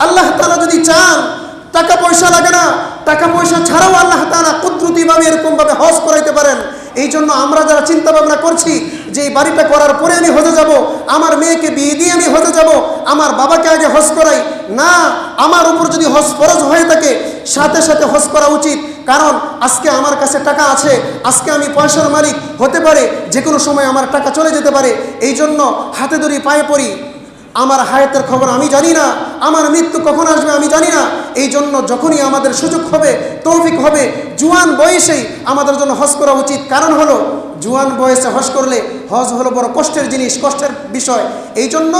আল্লাহ তাআলা যদি চান টাকা পয়সা লাগে না, টাকা পয়সা ছাড়াও আল্লাহ তাআলা কুদরতিভাবে এরকমভাবে হজ করাইতে পারেন। এই জন্য আমরা যারা চিন্তা ভাবনা করছি যে এই বাড়িটা করার পরে আমি হজে যাব, আমার মেয়েকে বিয়ে দিয়ে আমি হজে যাব, আমার বাবাকে আগে হজ করাই, না, আমার উপর যদি হজ ফরজ হয়ে থাকে সাথে সাথে হজ করা উচিত। কারণ আজকে আমার কাছে টাকা আছে, আজকে আমি পয়সার মালিক হতে পারে, যে কোনো সময় আমার টাকা চলে যেতে পারে। এই জন্য হাতে ধরি পায়ে পড়ি, আমার হায়াতের খবর আমি জানি না, আমার মৃত্যু কখন আসবে আমি জানি না। এই জন্য যখনই আমাদের সুযোগ হবে, তৌফিক হবে, জুয়ান বয়সেই আমাদের জন্য হজ করা উচিত। কারণ হলো জুয়ান বয়সে হজ করলে হজ হলো বড় কষ্টের জিনিস, কষ্টের বিষয়। এই জন্য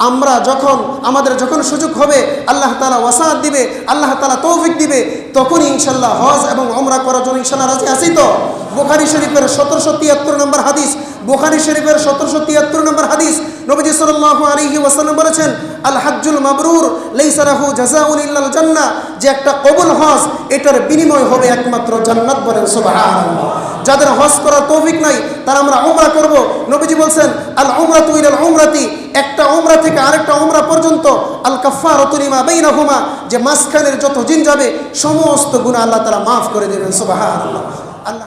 আমরা আমাদের যখন সুযোগ হবে, আল্লাহ তাআলা ওয়াসাআত দিবে, আল্লাহ তাআলা তৌফিক দিবে, তখন ইনশাল্লাহ হজ এবং ওমরা করার জন্য ইনশাল্লাহ রাজি আছি তো? বুখারী শরীফের 1773 নম্বর হাদিস, বুখারী শরীফের 1773 নম্বর হাদিস, নবীজি সাল্লাল্লাহু আলাইহি ওয়াসাল্লাম বলেছেন, আল হাজ্জুল মাবরুর লাইসা লাহু জাযাউন ইল্লাল জান্নাহ, যে একটা কবুল হজ এটার বিনিময় হবে একমাত্র জান্নাত। বলেন সুবহানাল্লাহ। যাদের হজ করার তৌফিক নাই তারা আমরা উমরা করব। নবীজি বলছেন, আল উমরাতু ইলাল উমরাতি, একটা উমরা থেকে আরেকটা উমরা পর্যন্ত, আল কাফফারাতু লিমা বাইনাহুমা, যে মাঝখানের যত দিন যাবে সমস্ত গুনাহ আল্লাহ তাআলা মাফ করে দেবেন। সুবহানাল্লাহ। আল্লাহ,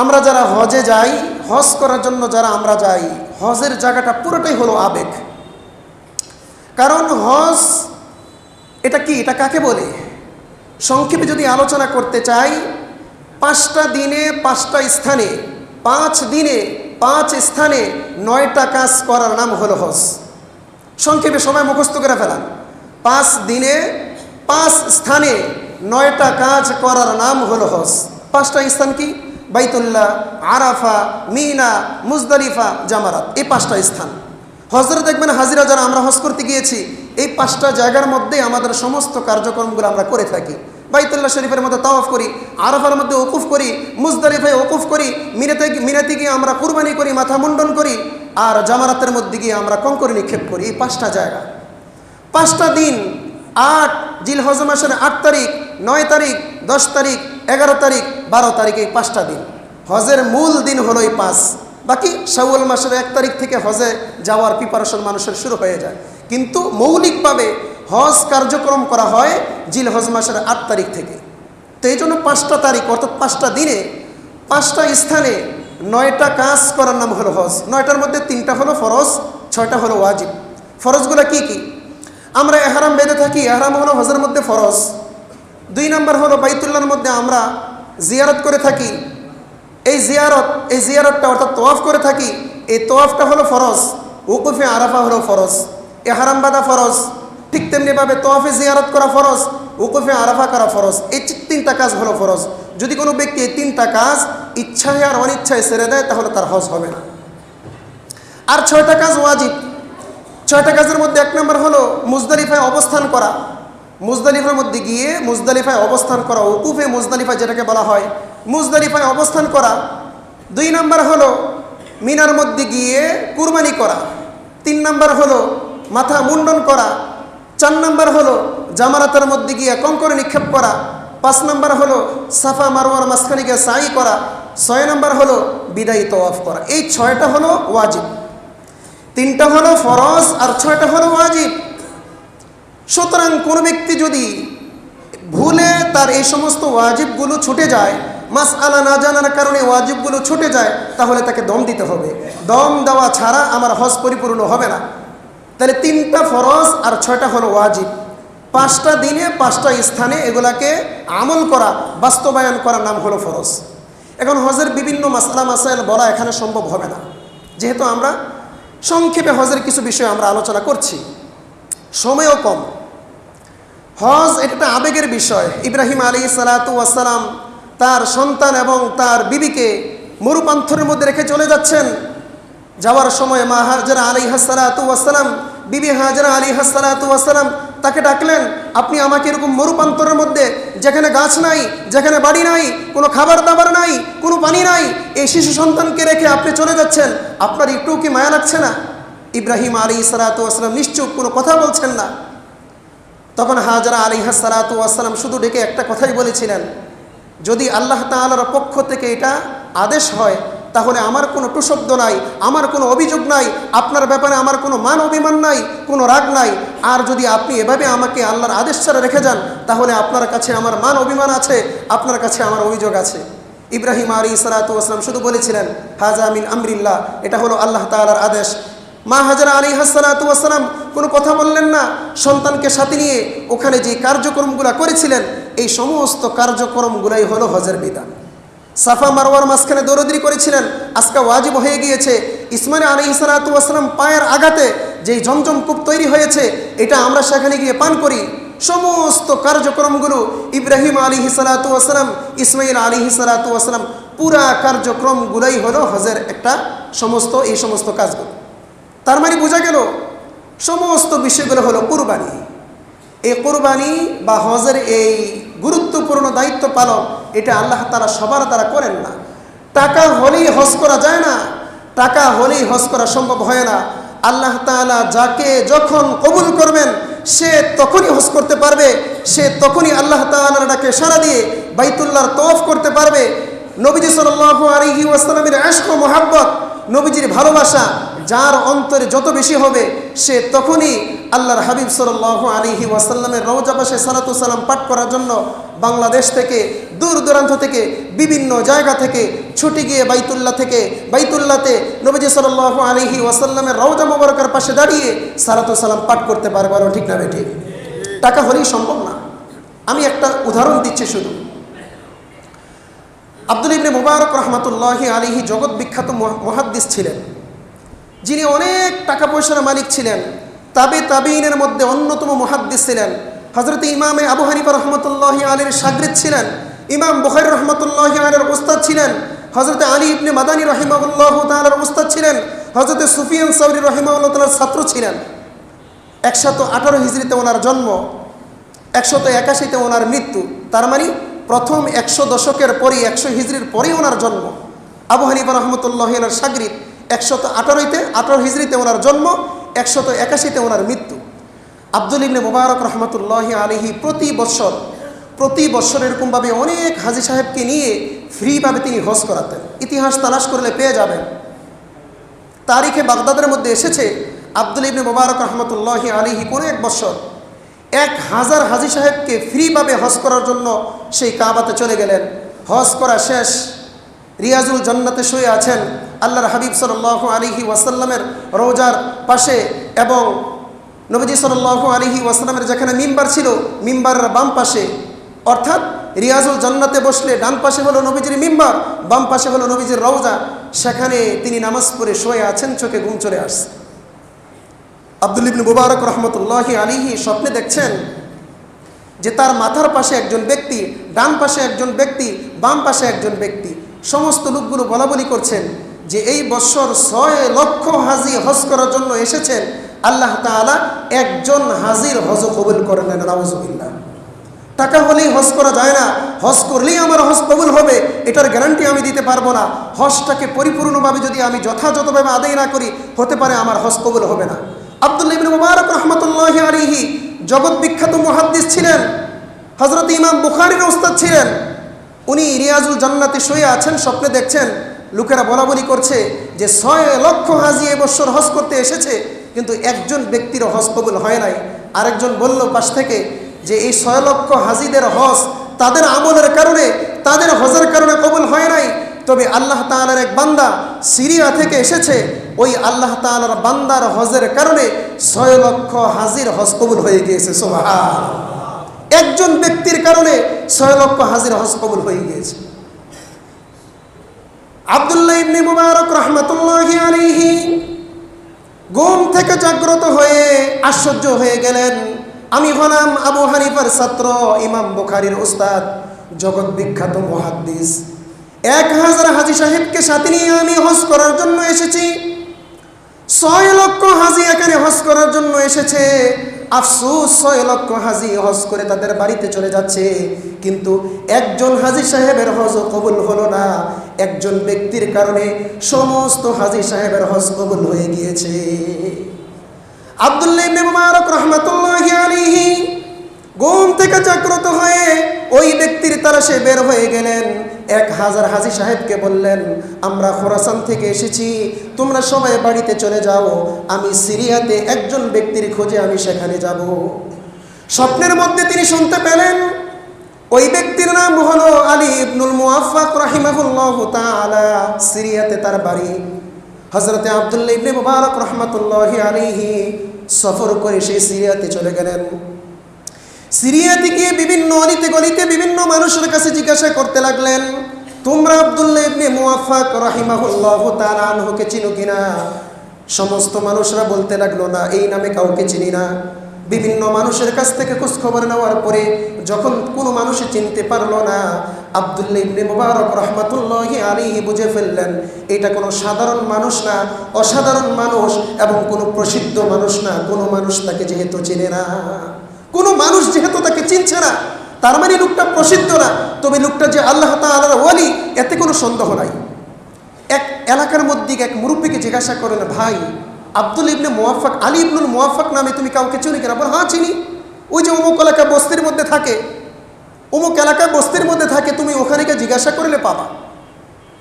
আমরা যারা হজে যাই, হজ করার জন্য যারা আমরা যাই, হজের জায়গাটা পুরোটাই হলো আবেগ। কারণ হজ এটা কি, এটা কাকে বলে? সংক্ষেপে যদি আলোচনা করতে চাই, 5টা দিনে 5টা স্থানে, 5 দিনে 5 স্থানে 9টা কাজ করার নাম হলো হজ। সংক্ষেপে সবাই মুখস্থ করে ফেলান। 5 দিনে 5 স্থানে 9টা কাজ করার নাম হলো হজ। 5টা স্থান কি? বাইতুল্লাহ, আরাফা, মিনা, মুজদালিফা, জামারাত। এই 5টা স্থান হজরে দেখবেন হাজিরা যারা আমরা হজ করতে গিয়েছি, এই 5টা জায়গার মধ্যে আমাদের সমস্ত কার্যক্রমগুলো আমরা করে থাকি। বাইতুল্লাহ শরীফের মধ্যে তাওয়াফ করি, আরাফার মধ্যে ওকুফ করি, মুজদালিফায় ওকুফ করি, মিনাতে গিয়ে আমরা কুরবানি করি, মাথা মুন্ডন করি, আর জামারাতের মধ্যে গিয়ে আমরা কঙ্কর নিক্ষেপ করি। এই 5টা জায়গা, 5টা দিন, 8 জিলহজ মাসের 8 তারিখ, 9 তারিখ, 10 তারিখ, 11 তারিখ, 12 তারিখ, এই 5টা দিন। হজের মূল দিন হলো এই 5। বাকি শাওয়াল মাসের 1 তারিখ থেকে হজে যাওয়ার প্রিপারেশন মানুষের শুরু হয়ে যায়, কিন্তু মৌলিকভাবে হজ কার্যক্রম করা হয় জিলহজ মাসের 8 তারিখ থেকে। তো এই জন্য 5টা তারিখ অর্থাৎ 5টা দিনে 5টা স্থানে 9টা কাজ করার নাম হলো হজ। 9টার মধ্যে 3টা হলো ফরজ, 6টা হলো ওয়াজিব। ফরজগুলো কি কি? আমরা এহরাম বেঁধে থাকি, এহরাম হলো হজের মধ্যে ফরজ। 2 নম্বর হলো বাইতুল্লাহর মধ্যে আমরা জিয়ারত করে থাকি, এই জিয়ারতটা অর্থাৎ তোয়াফ করে থাকি, এই তোয়াফটা হলো ফরজ। উকুফে আরাফা হলো ফরজ, এহরাম বাঁধা ফরজ, ঠিক তেমনিভাবে তোয়াফে জিয়ারত করা ফরজ, উকুফে আরাফা করা ফরজ। এই 3টা কাজ হলো ফরজ। যদি কোনো ব্যক্তি এই 3টা কাজ ইচ্ছায় আর অনিচ্ছায় ছেড়ে দেয় তাহলে তার হজ হবে না। আর 6টা কাজ ওয়াজিব। 6টা কাজের মধ্যে 1 নম্বর হলো মুজদালিফায় অবস্থান করা, মুজদালিফার মধ্যে গিয়ে মুজদালিফায় অবস্থান করা, উকুফে মুজদালিফা যেটাকে বলা হয়, মুজদালিফায় অবস্থান করা। 2 নম্বর হলো মিনার মধ্যে গিয়ে কুরবানি করা। 3 নম্বর হলো মাথা মুন্ডন করা। 4 নম্বর হলো জামারাতের মধ্যে গিয়ে কঙ্কর নিক্ষেপ করা। 5 নম্বর হলো সাফা মারওয়ার মাঝখানে গিয়ে সাই করা। 6 নম্বর হলো বিদায়ী তওয়াফ করা। এই 6টা হলো ওয়াজিব, 3টা হলো ফরজ আর 6টা হলো ওয়াজিব। সুতরাং কোনো ব্যক্তি যদি ভুলে তার এই সমস্ত ওয়াজিবগুলো ছুটে যায়, মাসআলা না জানার কারণে ওয়াজিবগুলো ছুটে যায়, তাহলে তাকে দম দিতে হবে। দম দেওয়া ছাড়া আমার হজ পরিপূর্ণ হবে না। তাহলে 3টা ফরজ আর 6টা হলো ওয়াজিব। 5টা দিনে 5টা স্থানে এগুলাকে আমল করা, বাস্তবায়ন করার নাম হলো ফরজ। এখন হজের বিভিন্ন মাসআলা মাসাইল বলা এখানে সম্ভব হবে না, যেহেতু আমরা সংক্ষেপে হজের কিছু বিষয় আমরা আলোচনা করছি, সময়ও কম। হজ এটা একটা আবেগের বিষয়। ইব্রাহিম আলাইহিস সালাতু ওয়াস সালাম তার সন্তান এবং তার বিবিকে মরুপান্থরের মধ্যে রেখে চলে যাচ্ছেন। যাওয়ার সময় মা হাজরা আলাইহা সালাতু ওয়াস সালাম, বিবি হাজরা আলাইহা সালাতু ওয়াস সালাম তাকে ডাকলেন, আপনি আমাকে এরকম মরুপান্তরের মধ্যে, যেখানে গাছ নাই, যেখানে বাড়ি নাই, কোনো খাবার দাবার নাই, কোনো পানি নাই, এই শিশু সন্তানকে রেখে আপনি চলে যাচ্ছেন, আপনার একটু কি মায়া লাগছে না? ইব্রাহিম আলাইহিস সালাতু ওয়াস সালাম নিশ্চুপ, কোনো কথা বলছেন না। তখন হাজরা আলাইহা সালাতু ওয়াস সালাম শুধু ডেকে একটা কথাই বলেছিলেন, যদি আল্লাহ তাআলার পক্ষ থেকে এটা আদেশ হয় তাহলে আমার কোনো টুশব্দ নাই, আমার কোনো অভিযোগ নাই, আপনার ব্যাপারে আমার কোনো মান অভিমান নাই, কোনো রাগ নাই। আর যদি আপনি এভাবে আমাকে আল্লাহর আদেশ ছাড়া রেখে যান, তাহলে আপনার কাছে আমার মান অভিমান আছে, আপনার কাছে আমার অভিযোগ আছে। ইব্রাহিম আলাইহিস সালাতু ওয়াস সালাম শুধু বলেছিলেন, হাজা মিন আমরিল্লাহ, এটা হলো আল্লাহ তাআলার আদেশ। মা হাজারা আলাইহিস সালাতু ওয়াস সালাম কোনো কথা বললেন না, সন্তানকে সাথে নিয়ে ওখানে যে কার্যক্রমগুলো করেছিলেন, এই সমস্ত কার্যক্রমগুলাই হলো হজের বিধান। সাফা মারওয়ার মাঝখানে দৌড়দৌড়ি করেছিলেন, আজকে ওয়াজিব হয়ে গিয়েছে। ইসমাইল আলাইহিস সালাতু ওয়াস সালাম পায়ের আঘাতে যেই জমজম কূপ তৈরি হয়েছে, এটা আমরা সেখানে গিয়ে পান করি। সমস্ত কার্যক্রমগুলো ইব্রাহিম আলাইহিস সালাতু ওয়াস সালাম, ইসমাইল আলাইহিস সালাতু ওয়াস সালাম, পুরা কার্যক্রমগুলোই হলো হজের একটা এই সমস্ত কাজগুলো। তার মানে বোঝা গেল সমস্ত বিষয়গুলো হলো কুরবানি। এই কুরবানি বা হজের এই গুরুত্বপূর্ণ দায়িত্ব পালন, এটা আল্লাহ তাআলা সবার দ্বারা করেন না। টাকা হলেই হজ করা যায় না, টাকা হলেই হজ করা সম্ভব হয় না। আল্লাহ তাআলা যাকে যখন কবুল করবেন, সে তখনই হজ করতে পারবে, সে তখনই আল্লাহ তাআলার ডাকে সাড়া দিয়ে বাইতুল্লাহর তওয়াফ করতে পারবে। নবীজি সাল্লাল্লাহু আলাইহি ওয়াসাল্লামের ইশক ও মুহাব্বত, নবীজির ভালোবাসা যার অন্তরে যত বেশি হবে, সে তখনই আল্লাহর হাবিব সাল্লাল্লাহু আলাইহি ওয়াসাল্লামের রওজা পাশে সালাতু সালাম পাঠ করার জন্য বাংলাদেশ থেকে, দূর দূরান্ত থেকে, বিভিন্ন জায়গা থেকে ছুটে গিয়ে বাইতুল্লাহতে নবীজি সাল্লাল্লাহু আলাইহি ওয়াসাল্লামের রওজা মোবারকের পাশে দাঁড়িয়ে সালাতু সালাম পাঠ করতে পারবে। আর ঠিক না বেটি? টাকা হলেই সম্ভব না। আমি একটা উদাহরণ দিচ্ছি শুধু। আব্দুল্লাহ ইবনে মুবারক রাহমাতুল্লাহি আলাইহি জগৎ বিখ্যাত মুহাদ্দিস ছিলেন, যিনি অনেক টাকা পয়সার মালিক ছিলেন। তাবিঈনের মধ্যে অন্যতম মুহাদ্দিস ছিলেন। হযরত ইমামে আবু হানিফা রাহমাতুল্লাহি আলাইহির শাগরিদ ছিলেন। ইমাম বুখারী রাহমাতুল্লাহি আলাইহির উস্তাদ ছিলেন। হযরত আলী ইবনে মাদানী রাহিমাহুল্লাহু তাআলার উস্তাদ ছিলেন। হযরত সুফিয়ান সাওরী রাহিমাহুল্লাহ তাআলার ছাত্র ছিলেন। 118 হিজরিতে ওনার জন্ম, 181তে ওনার মৃত্যু। তার মানে প্রথম 100 দশকের পরই, 100 হিজরির পরেই ওনার জন্ম। আবু হানিফা রাহমাতুল্লাহি আলাইহির শাগরিদ, 118 হিজরিতে ওনার জন্ম, 181তে ওনার মৃত্যু। আব্দুল্লাহ ইবনে মুবারক রাহমাতুল্লাহি আলাইহি প্রতি বছর এরকমভাবে অনেক হাজী সাহেবকে নিয়ে ফ্রিভাবে তিনি হজ করাতেন। ইতিহাস তালাশ করলে পেয়ে যাবেন। তারিখে বাগদাদের মধ্যে এসেছে, আব্দুল্লাহ ইবনে মুবারক রাহমাতুল্লাহি আলাইহি কোনো এক বছর 1000 হাজী সাহেবকে ফ্রিভাবে হজ করার জন্য সেই কাবাতে চলে গেলেন। হজ করা শেষ, রিয়াজুল জান্নাতে শুয়ে আছেন আল্লাহর হাবিব সাল্লাল্লাহু আলাইহি ওয়াসাল্লামের রওজার পাশে, এবং নবীজি সাল্লাল্লাহু আলাইহি ওয়াসাল্লামের যেখানে মিম্বার ছিল, মিম্বারের বাম পাশে, অর্থাৎ রিয়াজুল জান্নাতে বসলে ডান পাশে হলো নবীজির মিম্বার, বাম পাশে হলো নবীজির রওজা। সেখানে তিনি নামাজ পড়ে শুয়ে আছেন, চোখে ঘুম চলে আসছে। আব্দুল্লাহ ইবনে মুবারক রাহমাতুল্লাহি আলাইহি স্বপ্নে দেখছেন যে তার মাথার পাশে একজন ব্যক্তি, ডান পাশে একজন ব্যক্তি, বাম পাশে একজন ব্যক্তি। সমস্ত লোকগুলো বলাবলি করছেন যে এই বছর 6 লক্ষ হাজি হজ করার জন্য এসেছেন, আল্লাহ তাআলা একজন হাজির হজ কবুল করে নেন। নাউযুবিল্লাহ। টাকা হলেই হজ করা যায় না, হজ করলেই আমার হজ কবুল হবে, এটার গ্যারান্টি আমি দিতে পারবো না। হজটাকে পরিপূর্ণভাবে যদি আমি যথাযথভাবে আদায় না করি, হতে পারে আমার হজ কবুল হবে না। আব্দুল্লাহ ইবনে মুবারক রাহমাতুল্লাহি আলাইহি জগৎ বিখ্যাত মুহাদ্দিস ছিলেন, হযরত ইমাম বুখারীর উস্তাদ ছিলেন। উনি রিয়াজুল জান্নাতে শুয়ে আছেন, স্বপ্নে দেখছেন লোকেরা বলাবলি করছে যে 6 লক্ষ হাজি এবছর হজ করতে এসেছে, কিন্তু একজন ব্যক্তির হজ কবুল হয় নাই। আরেকজন বলল পাশ থেকে যে এই 6 লক্ষ হাজিদের হজ তাদের আমলের কারণে, তাদের হজের কারণে কবুল হয় নাই, তবে আল্লাহ তাআলার এক বান্দা সিরিয়া থেকে এসেছে, ওই আল্লাহ তাআলার বান্দার হজের কারণে 6 লক্ষ হাজির হজ কবুল হয়ে গিয়েছে। সুবহানাল্লাহ। একজন ব্যক্তির কারণে 6 লক্ষ হাজির হজ কবুল হয়ে গিয়েছে। আব্দুল্লাহ ইবনে মুবারক রাহমাতুল্লাহি আলাইহি ঘুম থেকে জাগ্রত হয়ে আশ্চর্য হয়ে গেলেন, আমি হলাম আবু হানিফার ছাত্র, ইমাম বুখারীর উস্তাদ, জগৎ বিখ্যাত মুহাদ্দিস। 1000 হাজী সাহেবকে সাথে নিয়ে আমি হজ করার জন্য এসেছি। 6 লক্ষ হাজী এখানে হজ করার জন্য এসেছে। আফসোস, 6 লক্ষ হাজী হজ করে তাদের বাড়িতে চলে যাচ্ছে, কিন্তু একজন হাজী সাহেবের হজ কবুল হলো না। একজন ব্যক্তির কারণে সমস্ত হাজী সাহেবের হজ কবুল হয়ে গিয়েছে। আব্দুল্লাহ ইবনে মুবারক রাহমাতুল্লাহি আলাইহি ঘুম থেকে জাগ্রত হয়ে ওই ব্যক্তির তালাশে বের হয়ে গেলেন। 1000 হাজী সাহেবকে বললেন, আমরা খোরাসান থেকে এসেছি, তোমরা সবাই বাড়িতে চলে যাও, আমি সিরিয়াতে একজন ব্যক্তির খোঁজে আমি সেখানে যাব। স্বপ্নের মধ্যে তিনি শুনতে পেলেন ওই ব্যক্তির নাম হলো আলী ইবনুল মুআফফাক রাহিমাহুল্লাহু তাআলা, সিরিয়াতে তার বাড়ি। হযরতে আব্দুল্লাহ ইবনে মুবারক রাহমাতুল্লাহি আলাইহি সফর করে সেই সিরিয়াতে চলে গেলেন। সিরিয়াতে গিয়ে বিভিন্ন অলিতে গলিতে বিভিন্ন মানুষের কাছে জিজ্ঞাসা করতে লাগলেন, তোমরা আব্দুল্লাহ ইবনে মুআফফাক রাহিমাহুল্লাহু তাআলা আনহুকে চিনো কিনা? সমস্ত মানুষরা বলতে লাগলো, না, এই নামে কাউকে চিনি না। বিভিন্ন মানুষের কাছ থেকে খোঁজ খবর নেওয়ার পরে যখন কোনো মানুষ চিনতে পারলো না, আব্দুল্লাহ ইবনে মুবারক রাহমাতুল্লাহি আলাইহি বুঝে ফেললেন এটা কোনো সাধারণ মানুষ না, অসাধারণ মানুষ, এবং কোনো প্রসিদ্ধ মানুষ না। কোনো মানুষ তাকে যেহেতু চেনে না, কোনো মানুষ যেহেতু তাকে চিনছে না, তার মানে লোকটা প্রসিদ্ধ না, তবে লোকটা যে আল্লাহ তাআলার ওয়ালি এতে কোনো সন্দেহ নাই। এক এলাকার মধ্যে এক মুরব্বীকে জিজ্ঞাসা করেন, ভাই, আব্দুল ইবনে মুআফফাক, আলী ইবনুল মুআফফাক নামে তুমি কাউকে চিনি কিনা? বলে, হ্যাঁ চিনি, ওই যে অমুক এলাকা বস্তির মধ্যে থাকে, অমুক এলাকায় বস্তির মধ্যে থাকে, তুমি ওখানে গিয়ে জিজ্ঞাসা করলে পাবা।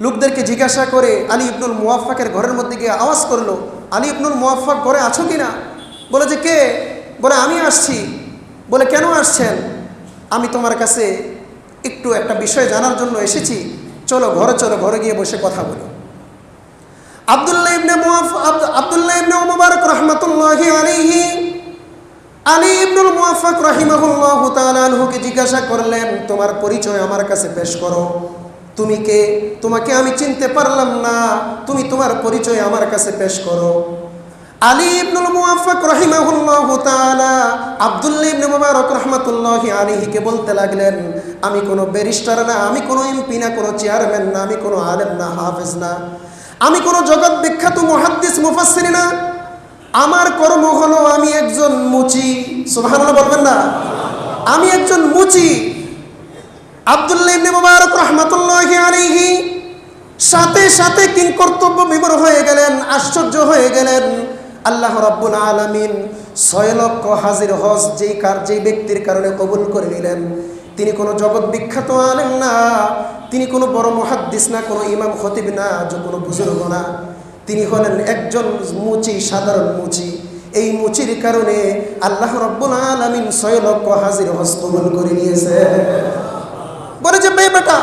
লোকদেরকে জিজ্ঞাসা করে আলী ইবনুল মুআফফাকের ঘরের মধ্যে গিয়ে আওয়াজ করলো, আলী ইবনুল মুআফফাক ঘরে আছো কিনা? বলে যে কে? বলে আমি আসছি। বলে কেন আসছেন? আমি তোমার কাছে একটু একটা বিষয় জানার জন্য এসেছি, চলো ঘরে, চলো ঘরে গিয়ে বসে কথা বলি। আব্দুল্লাহ ইবনে মুবারক রাহমাতুল্লাহি আলাইহি আলী ইবনুল মুআফফাক রাহিমাহুল্লাহু তাআলা আনহুকে জিজ্ঞাসা করলেন, তোমার পরিচয় আমার কাছে পেশ করো, তুমি কে? তোমাকে আমি চিনতে পারলাম না, তুমি তোমার পরিচয় আমার কাছে পেশ করো। আলী ইবনুল মুআফফাক রাহিমাহুল্লাহু তাআলা আব্দুল্লাহ ইবনে মুবারক রাহমাতুল্লাহি আলাইহিকে বলতে লাগলেন, আমি কোনো ব্যারিস্টার না, আমি কোনো এমপি না, কোনো চেয়ারম্যান না, আমি কোনো আলেম না, হাফেজ না, আমি কোনো জগৎ বিখ্যাত মুহাদ্দিস মুফাসসির না, আমার কর্ম হলো আমি একজন মুচি। সুবহানাল্লাহ বলবেন না? আমি একজন মুচি। আব্দুল্লাহ ইবনে মুবারক রাহমাতুল্লাহি আলাইহি সাথে সাথে কিংকর্তব্য বিমূঢ় হয়ে গেলেন, আশ্চর্য হয়ে গেলেন। আল্লাহ রাব্বুল আলামিন 6 লক্ষ হাজির হজ যেই ব্যক্তির কারণে কবুল করে নিলেন, তিনি কোনো জগৎ বিখ্যাত আলেম না, তিনি কোনো বড় মুহাদ্দিস না, কোনো ইমাম খতিব না, যে কোনো বুজুর্গ না, তিনি হলেন একজন মুচি, সাধারণ মুচি। এই মুচির কারণে আল্লাহ রাব্বুল আলামিন 6 লক্ষ হাজির হজ কবুল করে নিয়েছে। বলে যে বেটা,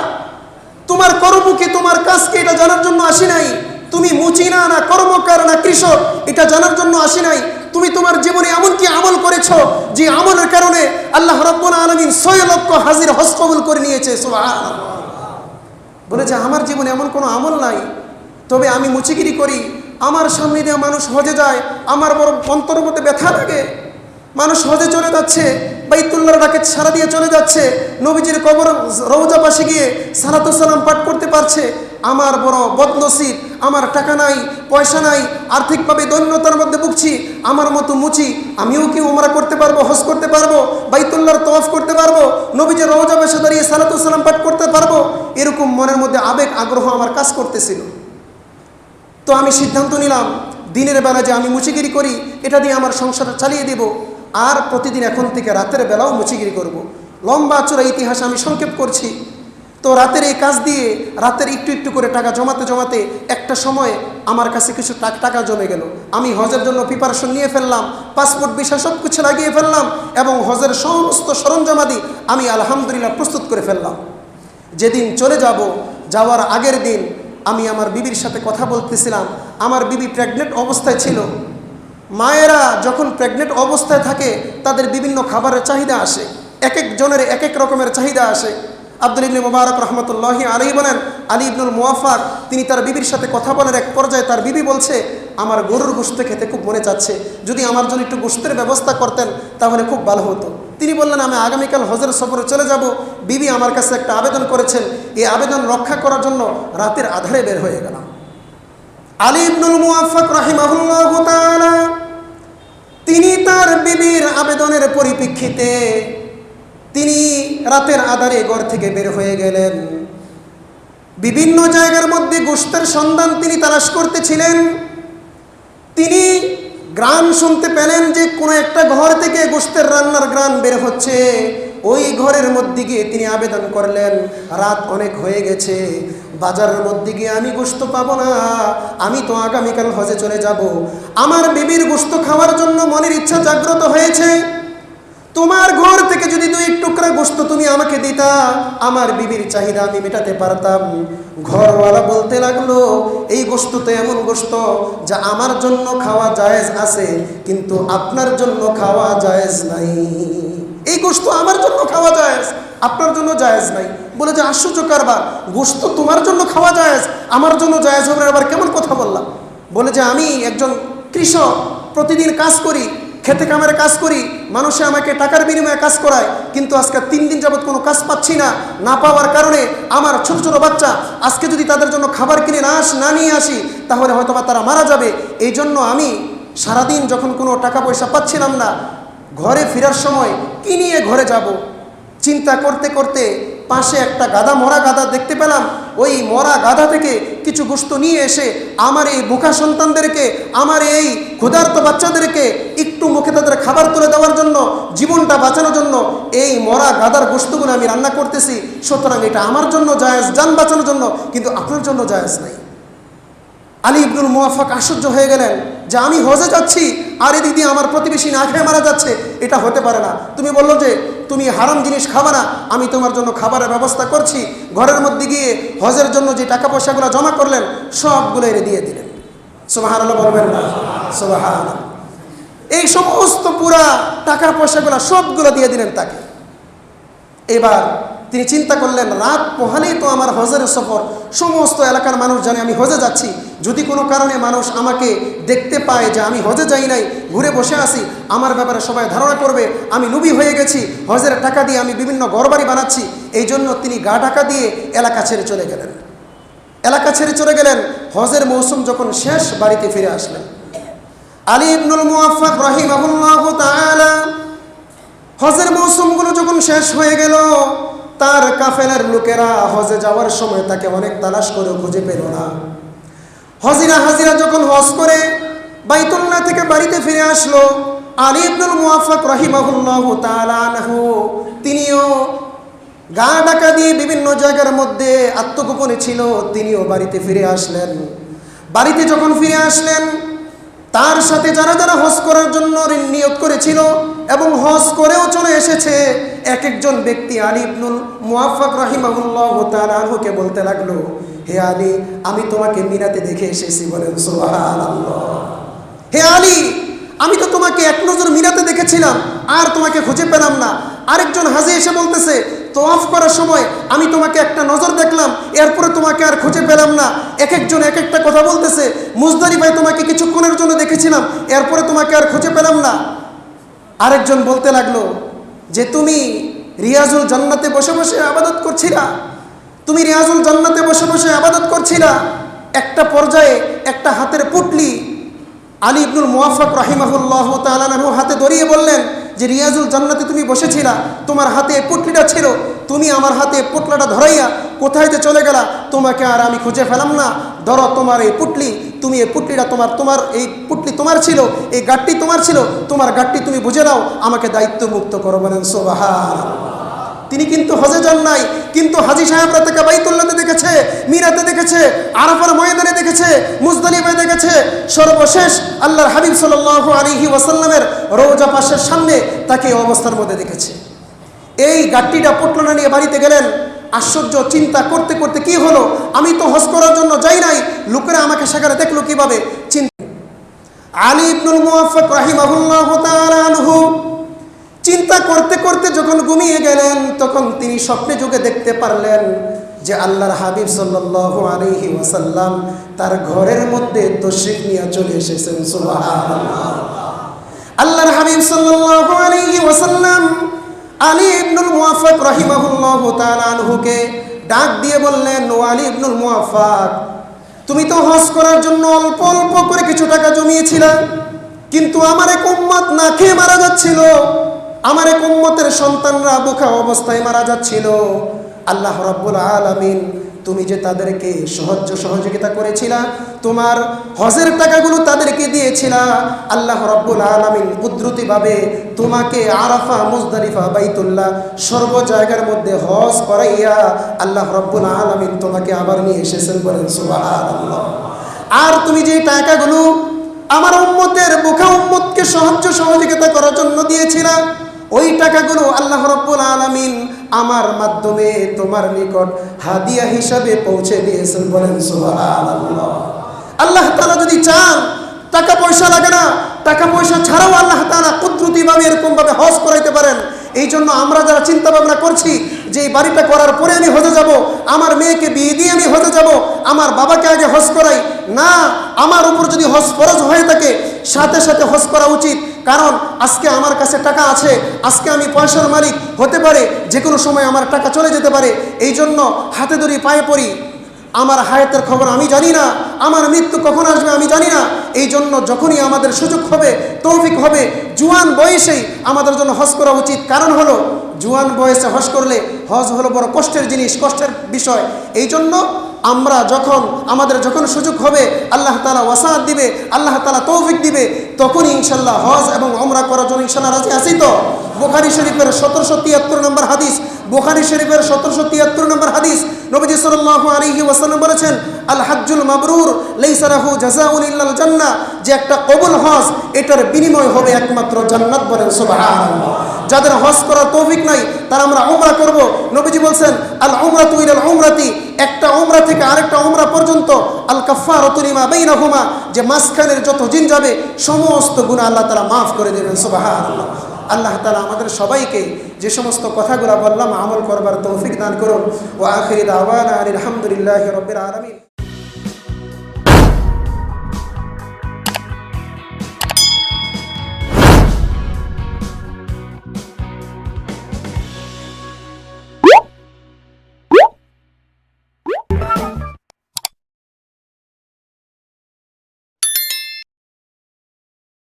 তোমার কর্ম কি, তোমার কাজ কি, এটা জানার জন্য আসি নাই। তুমি মুচি না, না কর্মকার, না কৃষক, এটা জানার জন্য আসি নাই। তুমি তোমার জীবনে এমন কি আমল করেছো যে আমলের কারণে আল্লাহ রাব্বুল আলামিন 6 লক্ষ হাজির হজ কবুল করে নিয়েছে। সুবহানাল্লাহ। বলে যে আমার জীবনে এমন কোনো আমল নাই, তবে আমি মুচিগিরি করি, আমার সামনে দিয়ে মানুষ হজে যায়, আমার বড় অন্তরের মধ্যে ব্যথা লাগে। মানুষ হজে চলে যাচ্ছে, বাইতুল্লাহর ডাকে সারা দিয়ে চলে যাচ্ছে, নবীজির কবর রওজা পাশে গিয়ে সালাতু সালাম পাঠ করতে পারছে। আমার বড় বদনসিব, আমার টাকা নাই, পয়সা নাই, আর্থিকভাবে দৈন্যতার মধ্যে ভুগছি, আমার মতো মুচি, আমিও কি উমরা করতে পারবো, হজ করতে পারবো, বাইতুল্লাহর তওয়াফ করতে পারবো, নবীজির রওজা পাশে দাঁড়িয়ে সালাতু সালাম পাঠ করতে পারবো? এরকম মনের মধ্যে আবেগ আগ্রহ আমার কাজ করতেছিল। তো আমি সিদ্ধান্ত নিলাম, দিনের বেলা যে আমি মুচিগিরি করি, এটা দিয়ে আমার সংসার চালিয়ে দেব, আর প্রতিদিন এখন থেকে রাতের বেলাও মুচিগিরি করব। লম্বা চূড়া ইতিহাস আমি সংক্ষেপ করছি। তো রাতের এই কাজ দিয়ে রাতের একটু একটু করে টাকা জমাতে জমাতে একটা সময় আমার কাছে কিছু টাকা জমে গেল। আমি হজের জন্য প্রিপারেশন নিয়ে ফেললাম, পাসপোর্ট ভিসা সব কিছু লাগিয়ে ফেললাম, এবং হজের সমস্ত সরঞ্জামাদি আমি আলহামদুলিল্লাহ প্রস্তুত করে ফেললাম। যেদিন চলে যাব, যাওয়ার আগের দিন আমি আমার বিবির সাথে কথা বলতেছিলাম। আমার বিবি প্রেগনেন্ট অবস্থায় ছিল। মায়েরা যখন প্রেগনেন্ট অবস্থায় থাকে তাদের বিভিন্ন খাবারের চাহিদা আসে, এক এক জনের এক এক রকমের চাহিদা আসে। আব্দুল ইবনে মুবারক রাহমাতুল্লাহি আলাইহি বলেন, আলী ইবনুল মুআফফাক তিনি তার বিবির সাথে কথা বলার এক পর্যায়ে তার বিবি বলছে, আমার গরুর গোশত খেতে খুব মনে চাচ্ছে, যদি আমার জন্য একটু গোশতের ব্যবস্থা করতেন তাহলে খুব ভালো হতো। তিনি বললেন, আমি আগামীকাল হজের সফরে চলে যাব, বিবি আমার কাছে একটা আবেদন করেছেন, এই আবেদন রক্ষা করার জন্য রাতের আধারে বের হয়ে গেলাম। আলী ইবনুল মুআফফাক রাহিমাহুল্লাহু তাআলা তিনি তার বিবির আবেদনের পরিপ্রেক্ষিতে তিনি রাতের আধারে ঘর থেকে বের হয়ে গেলেন। বিভিন্ন জায়গার মধ্যে গোশতের সন্ধান তিনি তালাশ করতেছিলেন। তিনি গ্রান শুনতে পেলেন যে কোনো একটা ঘর থেকে গোশতের রান্নার গ্রান বের হচ্ছে। ওই ঘরের মধ্যে গিয়ে তিনি আবেদন করলেন, রাত অনেক হয়ে গেছে, বাজারের মধ্যে গিয়ে আমি গোশত পাবো না, আমি তো আগামীকাল হজে চলে যাব, আমার বিবির গোশত খাওয়ার জন্য মনের ইচ্ছা জাগ্রত হয়েছে, তোমার ঘর থেকে যদি 2 টুকরা গোশত তুমি আমাকে দিতা, আমার বিবির চাহিদা আমি মেটাতে পারতাম। ঘরওয়ালা বলতে লাগলো, এই গোশত তো এমন গোশত যা আমার জন্য খাওয়া জায়েজ আছে, কিন্তু আপনার জন্য খাওয়া জায়েজ নাই। এই গোশত আমার জন্য খাওয়া জায়েজ, আপনার জন্য জায়েজ নাই। বলে যে আশ্চর্য কারবার, গোশত তোমার জন্য খাওয়া জায়েজ, আমার জন্য জায়েজ হবে, আবার কেমন কথা বললাম? বলে যে আমি একজন কৃষক, প্রতিদিন কাজ করি, খেতে কামের কাজ করি, মানুষে আমাকে টাকার বিনিময়ে কাজ করায়, কিন্তু আজকে 3 দিন যাবৎ কোনো কাজ পাচ্ছি না। না পাওয়ার কারণে আমার ছোট ছোট বাচ্চা, আজকে যদি তাদের জন্য খাবার কিনে না নিয়ে আসি, তাহলে হয়তো বা তারা মারা যাবে। এই জন্য আমি সারাদিন যখন কোনো টাকা পয়সা পাচ্ছিলাম না, ঘরে ফেরার সময় কি নিয়ে ঘরে যাব, চিন্তা করতে করতে পাশে একটা গাধা, মরা গাধা দেখতে পেলাম। ওই মরা গাধা থেকে কিছু গোশত নিয়ে এসে আমার এই বোকা সন্তানদেরকে, আমার এই ক্ষুধার্ত বাচ্চাদেরকে একটু মুখে তাদের খাবার তুলে দেওয়ার জন্য, জীবনটা বাঁচানোর জন্য এই মরা গাধার গোশতগুলো আমি রান্না করতেছি। সুতরাং এটা আমার জন্য জায়েজ, জান বাঁচানোর জন্য, কিন্তু আপনার জন্য জায়েজ নাই। আলী ইবনুল মুওয়াফাক আশ্চর্য হয়ে গেলেন যে আমি হজে যাচ্ছি আর এদিক দিয়ে আমার প্রতিবেশী না খেয়ে মারা যাচ্ছে, এটা হতে পারে না। তুমি বললো যে তুমি হারাম জিনিস খাবা না, আমি তোমার জন্য খাবারের ব্যবস্থা করছি। ঘরের মধ্যে গিয়ে হজের জন্য যে টাকা পয়সাগুলো জমা করলেন সবগুলো এনে দিয়ে দিলেন। সুবহানাল্লাহ বলবেন না? সুবহানাল্লাহ। এই সমস্ত পুরা টাকা পয়সাগুলো সবগুলো দিয়ে দিলেন তাকে। এবার তিনি চিন্তা করলেন, রাত পোহালেই তো আমার হজের সফর, সমস্ত এলাকার মানুষ জানে আমি হজে যাচ্ছি, যদি কোনো কারণে মানুষ আমাকে দেখতে পায় যে আমি হজে যাই নাই, ঘুরে বসে আসি, আমার ব্যাপারে সবাই ধারণা করবে আমি লুবি হয়ে গেছি, হজের টাকা দিয়ে আমি বিভিন্ন ঘরবাড়ি বানাচ্ছি। এই জন্য তিনি গা ঢাকা দিয়ে এলাকা ছেড়ে চলে গেলেন। এলাকা ছেড়ে চলে গেলেন। হজের মৌসুম যখন শেষ, বাড়িতে ফিরে আসলেন। আলী ইবনুল মুওয়াফাক রাহিমাহুল্লাহু তাআলা হজের মৌসুমগুলো যখন শেষ হয়ে গেল, তার কাফেলার লোকেরা হজে যাওয়ার সময় তাকে অনেক তালাশ করে খুঁজে পেল না। হাজিরা যখন হজ করে বাইতুল্লাহ থেকে বাড়িতে ফিরে আসলো, আলী ইবনুল মুওয়াফাক রাহিমাহুল্লাহু তাআলা আনহু তিনিও গা ঢাকা দিয়ে বিভিন্ন জায়গার মধ্যে আত্মগোপনে ছিল, তিনিও বাড়িতে ফিরে আসলেন। বাড়িতে যখন ফিরে আসলেন, তার সাথে যারা যারা হজ করার জন্য নিয়ত করেছিল এবং হজ করেও চলে এসেছে, এক একজন ব্যক্তি আলী ইবনুল মুওয়াফাক রাহিমাহুল্লাহু তাআলা আনহুকে বলতে লাগলো, হে আলী, আমি তোমাকে মিনাতে দেখে এসেছি। বলেন সুবহানাল্লাহ। হে আলী, আমি তো তোমাকে এক নজর মিনাতে দেখেছিলাম, আর তোমাকে খুঁজে পেলাম না। আরেকজন হাজী এসে বলতেছে, তওয়াফ করার সময় আমি তোমাকে একটা নজর দেখলাম, এরপরে তোমাকে আর খুঁজে পেলাম না। এক একজন এক একটা কথা বলতেছে, মুজদালিফায় তোমাকে কিছুক্ষণের জন্য দেখেছিলাম, এরপরে তোমাকে আর খুঁজে পেলাম না। আরেকজন বলতে লাগলো যে তুমি রিয়াজুল জান্নাতে বসে বসে ইবাদত করছিলা, তুমি রিয়াজুল জান্নাতে বসে বসে ইবাদত করছিলা। একটা পর্যায়ে একটা হাতের পুটলি আলী ইবনুল মুওয়াফাক রাহিমাহুল্লাহু তাআলা আনহু হাতে ধরিয়ে বললেন যে রিয়াজুল জান্নাতে তুমি বসেছিলা, তোমার হাতে পুটলিটা ছিল, তুমি আমার হাতে পুটলাটা ধরাইয়া কোথায় যে চলে গেলা, তোমাকে আর আমি খুঁজে পেলাম না। ধরো তোমার এই পুটলি, তুমি এই পুটলিটা তোমার এই পুটলি তোমার ছিল, এই গাঁটটি তোমার ছিল, তোমার গাঁটটি তুমি বুঝে নাও, আমাকে দায়িত্ব মুক্ত করো। বলেন সুবহানাল্লাহ। তিনি কিন্তু হজে যান নাই, কিন্তু হাজী সাহেবরা তাকে বাইতুল্লাহতে দেখেছে, মিনাতে দেখেছে, আরাফার ময়দানে দেখেছে, মুজদালিফায় দেখেছে, সর্বশেষ আল্লাহর হাবিব সাল্লাল্লাহু আলাইহি ওয়াসাল্লামের রওজা পাশের সামনে তাকে এই অবস্থার মধ্যে দেখেছে। এই গাট্টিটা পুটলানা নিয়ে বাড়িতে গেলেন। আশ্চর্য, চিন্তা করতে করতে কি হলো, আমি তো হজ করার জন্য যাই নাই, লোকেরা আমাকে সেখানে দেখলো কিভাবে। আলী ইবনুল মুওয়াফাক রাহিমাহুল্লাহু তাআলা আনহু চিন্তা করতে করতে যখন ঘুমিয়ে গেলেন, তখন তিনি স্বপ্নে যুগে দেখতে পারলেন যে আল্লাহর হাবিব সাল্লাল্লাহু আলাইহি ওয়াসাল্লাম তার ঘরের মধ্যে তশরিফ নিয়ে চলে এসেছেন। সুবহানাল্লাহ। আল্লাহর হাবিব সাল্লাল্লাহু আলাইহি ওয়াসাল্লাম আলী ইবনুল মুওয়াফাক রাহিমাহুল্লাহু তাআলা আনহুকে ডাক দিয়ে বললেন, ও আলী ইবনুল মুওয়াফাক, তুমি তো হজ করার জন্য অল্প অল্প করে কিছু টাকা জমিয়েছিলে, কিন্তু আমার এক উম্মত না খেয়ে মারা যাচ্ছিল, আমার এক উম্মতের সন্তানরা বোকা অবস্থায় মারা যাচ্ছিল। আল্লাহ রাব্বুল আলামিন তুমি যে তাদেরকে সহযোগিতা করেছিলা, তোমার হজের টাকাগুলো তাদেরকে দিয়েছিলা। আল্লাহ রাব্বুল আলামিন কুদরতিভাবে তোমাকে আরাফা, মুজদালিফা, বাইতুল্লাহ সর্ব জায়গার মধ্যে হজ করাইয়া আল্লাহ রাব্বুল আলামিন তোমাকে আবার নিয়ে এসেছেন, বলেন সুবহানাল্লাহ। আর তুমি যে টাকাগুলো আমার উম্মতের বোকা উম্মতকে সহযোগিতা করার জন্য দিয়েছিলা, ওই টাকাগুলো আল্লাহ রাব্বুল আলামিন আমার মাধ্যমে তোমার নিকট হাদিয়া হিসাবে পৌঁছে দিয়েছেন, বলেন সুবহানাল্লাহ। আল্লাহ তাআলা যদি চান টাকা পয়সা লাগে না, টাকা পয়সা ছাড়াও আল্লাহ তাআলা কুদরতিভাবে এরকমভাবে হজ করাইতে পারেন। এই জন্য আমরা যারা চিন্তা ভাবনা করছি যে এই বাড়িটা করার পরে আমি হজে যাব, আমার মেয়েকে বিয়ে দিয়ে আমি হজে যাব, আমার বাবাকে আগে হজ করাই, না, আমার উপর যদি হজ ফরজ হয়ে থাকে সাথে সাথে হজ করা উচিত। কারণ আজকে আমার কাছে টাকা আছে, আজকে আমি পয়সার মালিক হতে পারে, যে কোনো সময় আমার টাকা চলে যেতে পারে। এই জন্য হাতে ধরি পায়ে পড়ি, আমার হায়াতের খবর আমি জানি না, আমার মৃত্যু কখন আসবে আমি জানি না। এই জন্য যখনই আমাদের সুযোগ হবে, তৌফিক হবে, জুয়ান বয়সেই আমাদের জন্য হজ করা উচিত। কারণ হলো জুয়ান বয়সে হজ করলে হজ হলো বড় কষ্টের জিনিস, কষ্টের বিষয়। এই জন্য আমরা আমাদের যখন সুযোগ হবে, আল্লাহ তাআলা ওয়াসাআত দিবে, আল্লাহ তাআলা তৌফিক দিবে, তখন ইনশাল্লাহ হজ এবং ওমরা করার জন্য ইনশাল্লাহ রাজি আছি তো? বুখারী শরীফের 1773 নম্বর হাদিস, বুখারী শরীফের 1773 নম্বর হাদিস, নবীজি সাল্লাল্লাহু আলাইহি ওয়াসাল্লাম বলেছেন, আল হাজ্জুল মাবরুর লাইসা লাহু জাযাউন ইল্লাল জান্নাহ, যে একটা কবুল হজ এটার বিনিময় হবে একমাত্র জান্নাত, বলেন সুবহানাল্লাহ। যাদের হজ করার তৌফিক নাই তারা আমরা উমরা করব। নবীজি বলছেন, আল উমরাতু ইলাল উমরাতি, একটা উমরা থেকে আরেকটা উমরা পর্যন্ত, আল কাফফারাতু লিমা বাইনাহুমা, যে মাঝখানের যত দিন যাবে সমস্ত গুনাহ আল্লাহ তাআলা মাফ করে দেবেন, সুবহানাল্লাহ। আল্লাহ তাআলা আমাদের সবাইকে যে সমস্ত কথাগুলো বললাম আমল করবার তৌফিক দান করুন। ওয়া আখিরি দাওয়ানা আলহামদুলিল্লাহি রাব্বিল আলামিন।